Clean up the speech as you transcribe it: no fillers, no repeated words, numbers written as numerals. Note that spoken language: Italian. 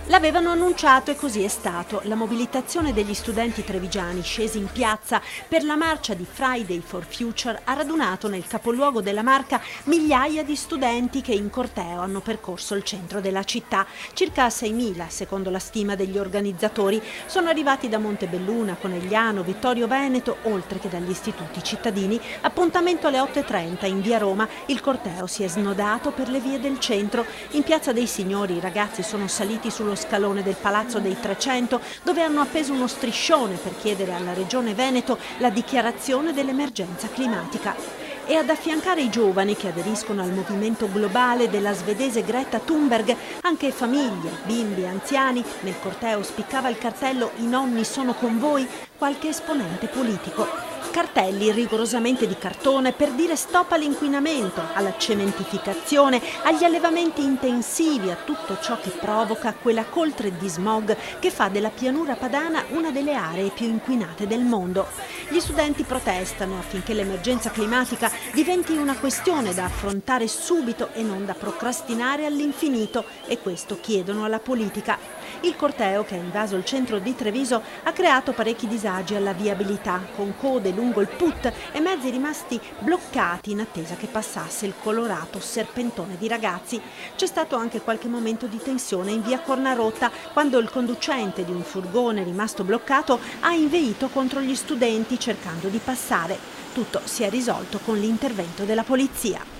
L'avevano annunciato e così è stato. La mobilitazione degli studenti trevigiani scesi in piazza per la marcia di Friday for Future ha radunato nel capoluogo della Marca migliaia di studenti che in corteo hanno percorso il centro della città. Circa 6.000, secondo la stima degli organizzatori. Sono arrivati da Montebelluna, Conegliano, Vittorio Veneto, oltre che dagli istituti cittadini. Appuntamento alle 8:30 in via Roma. Il corteo si è snodato per le vie del centro. In piazza dei Signori i ragazzi sono saliti sullo scalone del Palazzo dei 300, dove hanno appeso uno striscione per chiedere alla Regione Veneto la dichiarazione dell'emergenza climatica. E ad affiancare i giovani che aderiscono al movimento globale della svedese Greta Thunberg, anche famiglie, bimbi, anziani. Nel corteo spiccava il cartello "I nonni sono con voi", qualche esponente politico. Cartelli rigorosamente di cartone per dire stop all'inquinamento, alla cementificazione, agli allevamenti intensivi, a tutto ciò che provoca quella coltre di smog che fa della pianura padana una delle aree più inquinate del mondo. Gli studenti protestano affinché l'emergenza climatica diventi una questione da affrontare subito e non da procrastinare all'infinito, e questo chiedono alla politica. Il corteo, che ha invaso il centro di Treviso, ha creato parecchi disagi alla viabilità, con code lungo il PUT e mezzi rimasti bloccati in attesa che passasse il colorato serpentone di ragazzi. C'è stato anche qualche momento di tensione in via Cornarotta, quando il conducente di un furgone rimasto bloccato ha inveito contro gli studenti cercando di passare. Tutto si è risolto con l'intervento della polizia.